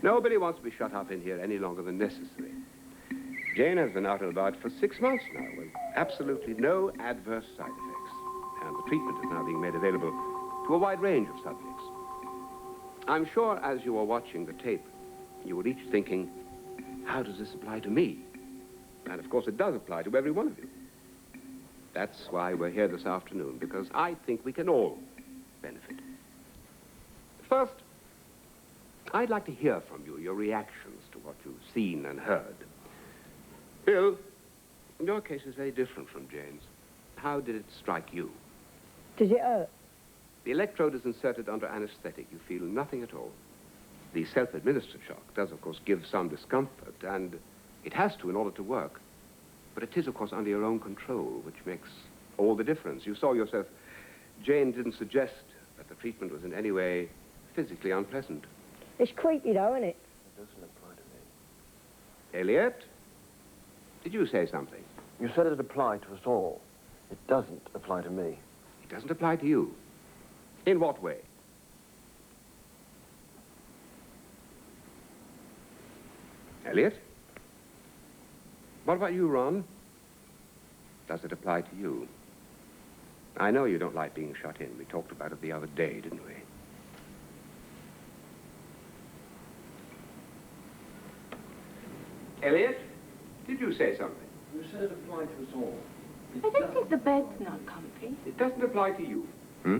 Nobody wants to be shut up in here any longer than necessary. Jane has been out and about for 6 months now with absolutely no adverse side effects. And the treatment is now being made available to a wide range of subjects. I'm sure as you are watching the tape, you will each thinking, how does this apply to me? And of course it does apply to every one of you. That's why we're here this afternoon, because I think we can all benefit. First, I'd like to hear from you your reactions to what you've seen and heard. Bill, your case is very different from Jane's. How did it strike you? Did it hurt? The electrode is inserted under anesthetic. You feel nothing at all. The self-administered shock does, of course, give some discomfort, and it has to in order to work. But it is, of course, under your own control, which makes all the difference. You saw yourself. Jane didn't suggest that the treatment was in any way physically unpleasant. It's creepy, though, isn't it? It doesn't apply to me. Elliot, did you say something? You said it applied to us all. It doesn't apply to me. It doesn't apply to you. In what way? Elliot? What about you, Ron? Does it apply to you? I know you don't like being shut in. We talked about it the other day, didn't we? Elliot, did you say something? You said it applied to us all. I don't think the bed's not comfy. It doesn't apply to you. Hmm?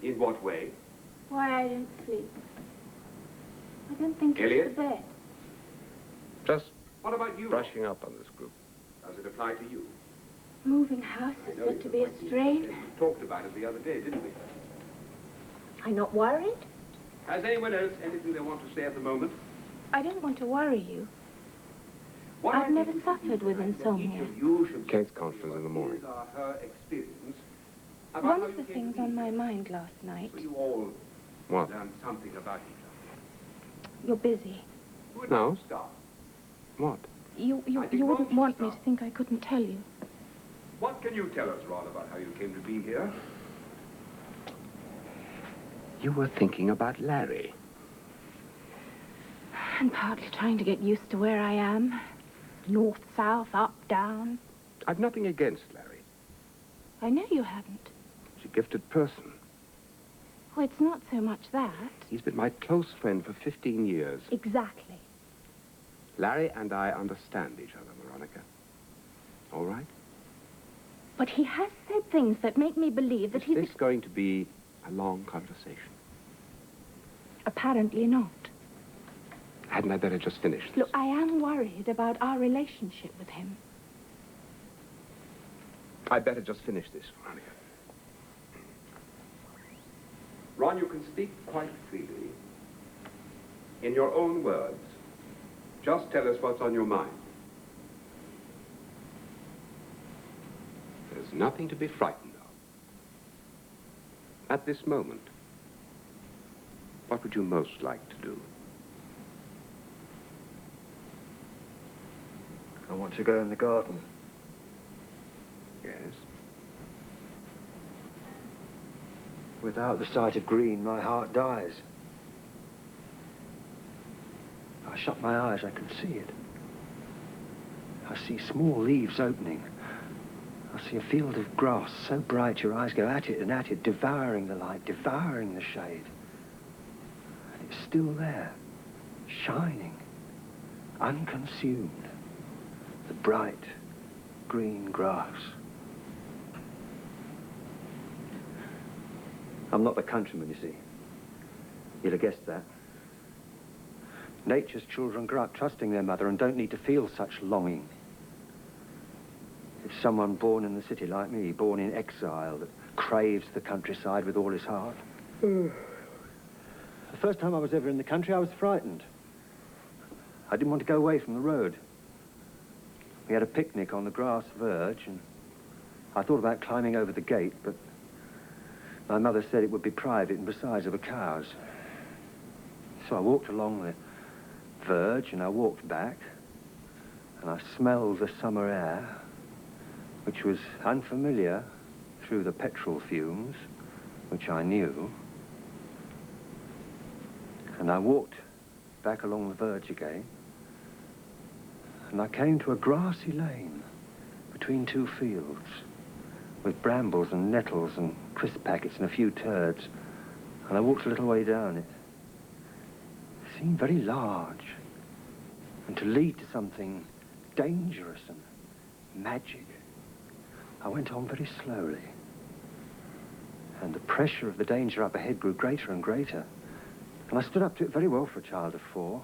In what way? Why I don't sleep. I don't think Elliot? it's the bed. Just what about you? Brushing up on this group. Does it apply to you? Moving house is said to be a strain. We talked about it the other day, didn't we? I'm not worried. Has anyone else anything they want to say at the moment? I don't want to worry you. What I've I never think suffered with that insomnia. each of you should Kate's conference in the morning. Her experience about One how of the you came things to on be my here. mind last night, So you all What? learned something about each you're busy. other. No. Stop. What? You I think wouldn't Ron want should me to stop. think I couldn't tell you. What can you tell us, Ron, about how you came to be here? You were thinking about Larry. And partly trying to get used to where I am. North, south, up, down. I've nothing against Larry. I know you haven't. He's a gifted person. Oh, it's not so much that. He's been my close friend for 15 years. Exactly. Larry and I understand each other, Veronica. All right? But he has said things that make me believe that Is he's... this going to be a long conversation? Apparently not. Hadn't I better just finish this? Look, I am worried about our relationship with him. I'd better just finish this, Veronica. Ron, you can speak quite freely. In your own words. Just tell us what's on your mind. There's nothing to be frightened of. At this moment, what would you most like to do? I want to go in the garden. Yes? Without the sight of green, my heart dies. I shut my eyes, I can see it. I see small leaves opening. I see a field of grass so bright your eyes go at it, devouring the light, devouring the shade. And it's still there, shining, unconsumed. The bright green grass. I'm not the countryman, you see. You'd have guessed that. Nature's children grow up trusting their mother and don't need to feel such longing. It's someone born in the city like me, born in exile, that craves the countryside with all his heart. The first time I was ever in the country, I was frightened. I didn't want to go away from the road. We had a picnic on the grass verge, and I thought about climbing over the gate, but my mother said it would be private, and besides, there were cows. So I walked along the verge, and I walked back, and I smelled the summer air, which was unfamiliar through the petrol fumes, which I knew. And I walked back along the verge again, and I came to a grassy lane between two fields with brambles and nettles and crisp packets and a few turds, and I walked a little way down it. It seemed very large, and to lead to something dangerous and magic. I went on very slowly, and the pressure of the danger up ahead grew greater and greater, and I stood up to it very well for a child of 4.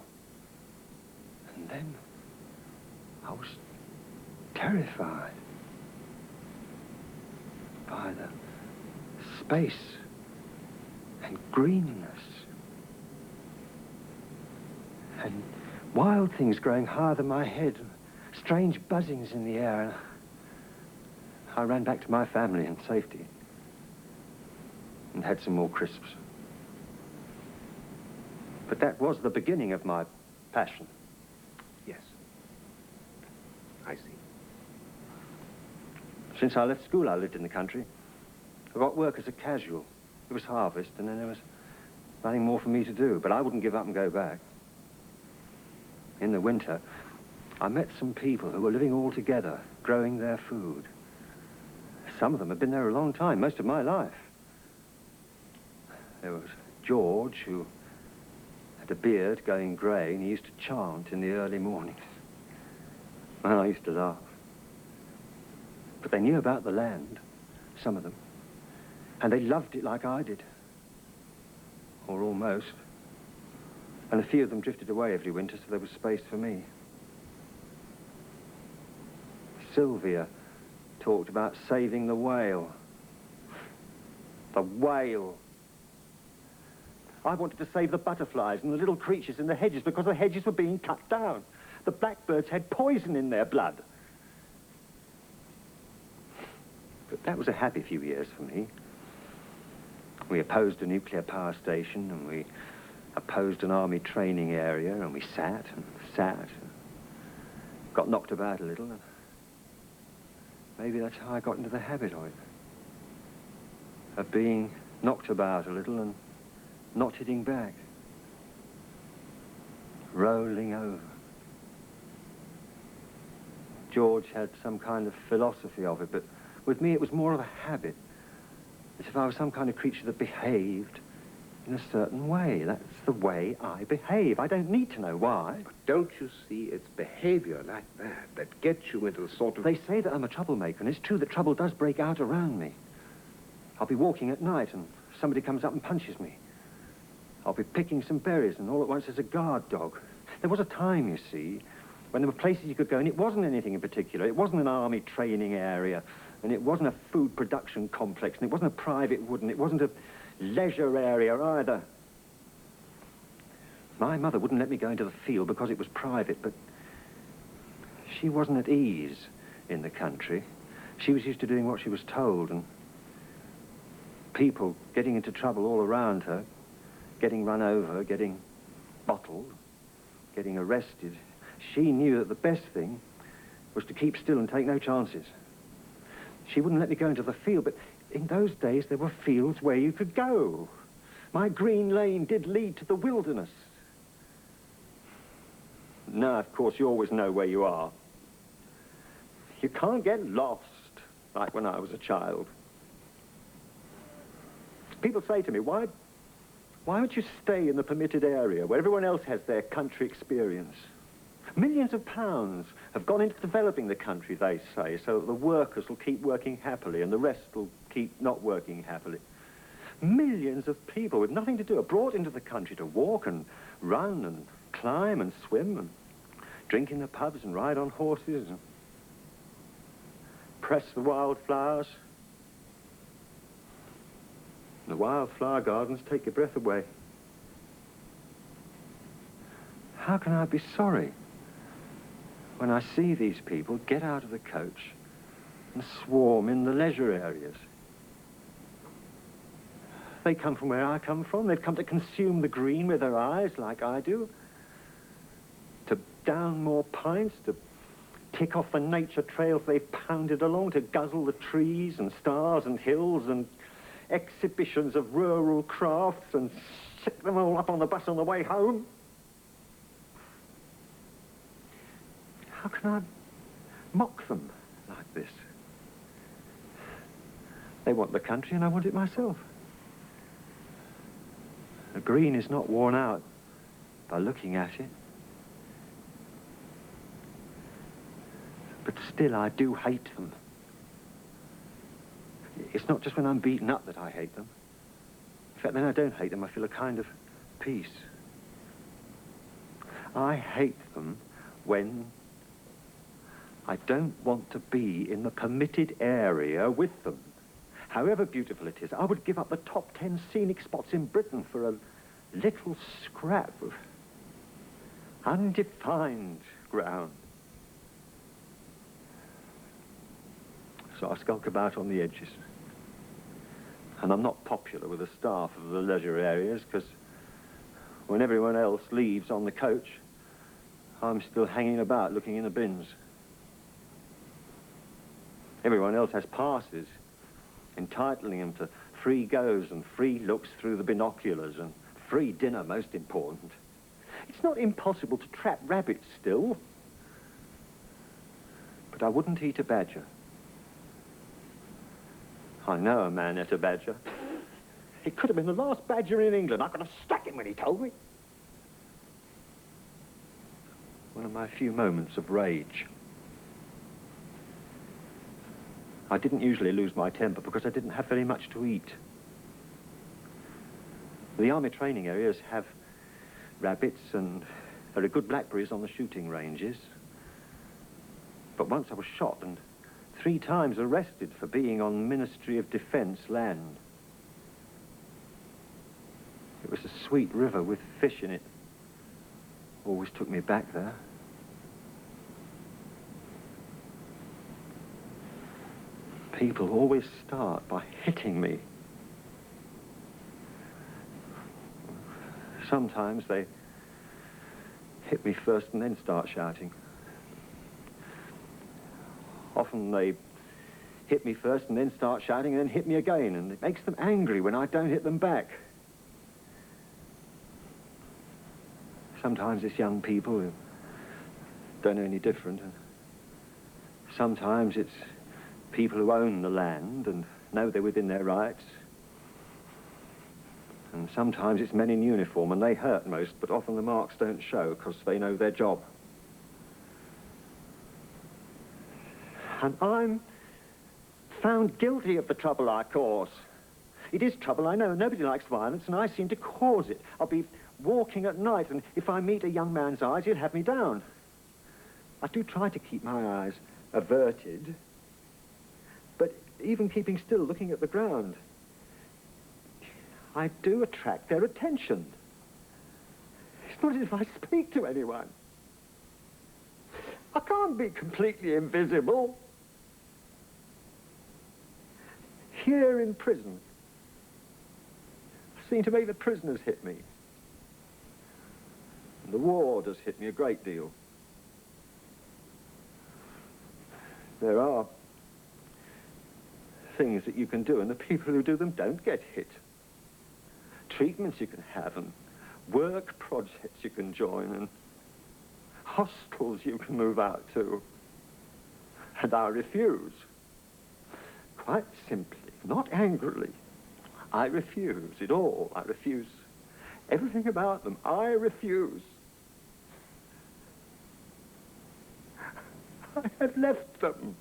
And then I was terrified by the space and greenness and wild things growing higher than my head, strange buzzings in the air. And I ran back to my family in safety and had some more crisps. But that was the beginning of my passion. Yes. I see. Since I left school, I lived in the country. I got work as a casual. It was harvest, and then there was nothing more for me to do, but I wouldn't give up and go back. In the winter, I met some people who were living all together, growing their food. Some of them had been there a long time, most of my life. There was George, who had a beard going grey, and he used to chant in the early mornings. And I used to laugh. But they knew about the land, some of them, and they loved it like I did. Or almost. And a few of them drifted away every winter, so there was space for me. Sylvia talked about saving the whale. The whale. I wanted to save the butterflies and the little creatures in the hedges because the hedges were being cut down. The blackbirds had poison in their blood. But that was a happy few years for me. We opposed a nuclear power station, and we opposed an army training area, and we sat and sat. And got knocked about a little, and maybe that's how I got into the habit of it. Of being knocked about a little and not hitting back. Rolling over. George had some kind of philosophy of it, but with me it was more of a habit. As if I was some kind of creature that behaved in a certain way. That's the way I behave. I don't need to know why. But don't you see, it's behavior like that gets you into the sort of... They say that I'm a troublemaker, and it's true that trouble does break out around me. I'll be walking at night, and somebody comes up and punches me. I'll be picking some berries, and all at once there's a guard dog. There was a time, you see, when there were places you could go, and it wasn't anything in particular. It wasn't an army training area, and it wasn't a food production complex, and it wasn't a private wood, and it wasn't a leisure area either. My mother wouldn't let me go into the field because it was private, but she wasn't at ease in the country. She was used to doing what she was told, and people getting into trouble all around her, getting run over, getting bottled, getting arrested. She knew that the best thing was to keep still and take no chances. She wouldn't let me go into the field, but in those days there were fields where you could go. My green lane did lead to the wilderness. Now, of course, you always know where you are. You can't get lost like when I was a child. People say to me, why don't you stay in the permitted area where everyone else has their country experience? Millions of pounds have gone into developing the country, they say, so that the workers will keep working happily and the rest will keep not working happily. Millions of people with nothing to do are brought into the country to walk and run and climb and swim and drink in the pubs and ride on horses and press the wildflowers. The wildflower gardens take your breath away. How can I be sorry when I see these people get out of the coach and swarm in the leisure areas? They come from where I come from. They've come to consume the green with their eyes like I do, to down more pints, to tick off the nature trails they've pounded along, to guzzle the trees and stars and hills and exhibitions of rural crafts and sick them all up on the bus on the way home. How can I mock them like this? They want the country and I want it myself. The green is not worn out by looking at it. But still, I do hate them. It's not just when I'm beaten up that I hate them. In fact, then I don't hate them. I feel a kind of peace. I hate them when I don't want to be in the permitted area with them. However beautiful it is, I would give up the top 10 scenic spots in Britain for a little scrap of undefined ground. So I skulk about on the edges. And I'm not popular with the staff of the leisure areas, because when everyone else leaves on the coach, I'm still hanging about looking in the bins. Everyone else has passes, entitling them to free goes and free looks through the binoculars and free dinner, most important. It's not impossible to trap rabbits still, but I wouldn't eat a badger. I know a man ate a badger. It could have been the last badger in England. I could have stuck him when he told me. One of my few moments of rage. I didn't usually lose my temper because I didn't have very much to eat. The army training areas have rabbits and very good blackberries on the shooting ranges. But once I was shot and 3 times arrested for being on Ministry of Defence land. It was a sweet river with fish in it. Always took me back there. People always start by hitting me. Sometimes they hit me first and then start shouting. Often they hit me first and then start shouting and then hit me again, and it makes them angry when I don't hit them back. Sometimes it's young people who don't know any different. And sometimes it's people who own the land and know they're within their rights. And sometimes it's men in uniform, and they hurt most, but often the marks don't show because they know their job. And I'm found guilty of the trouble I cause. It is trouble, I know. Nobody likes violence, and I seem to cause it. I'll be walking at night, and if I meet a young man's eyes, he'll have me down. I do try to keep my eyes averted, but even keeping still, looking at the ground, I do attract their attention. It's not as if I speak to anyone. I can't be completely invisible. Here in prison, I seem to make the prisoners hit me. And the war does hit me a great deal. There are things that you can do, and the people who do them don't get hit. Treatments you can have, and work projects you can join, and hostels you can move out to. And I refuse. Quite simply, not angrily. I refuse it all. I refuse everything about them. I refuse. I have left them.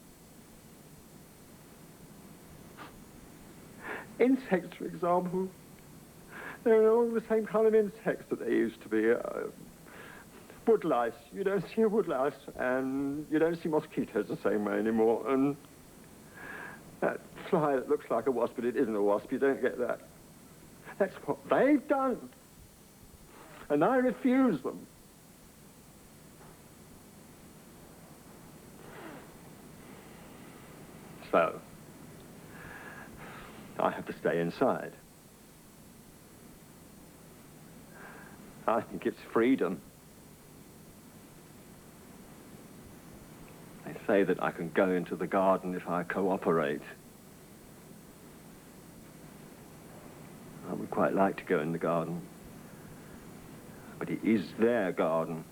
Insects, for example. They're all the same kind of insects that they used to be. Woodlice. You don't see a woodlice, and you don't see mosquitoes the same way anymore. And that fly that looks like a wasp, but it isn't a wasp, you don't get that. That's what they've done. And I refuse them. So, I have to stay inside. I think it's freedom. They say that I can go into the garden if I cooperate. I would quite like to go in the garden. But it is their garden.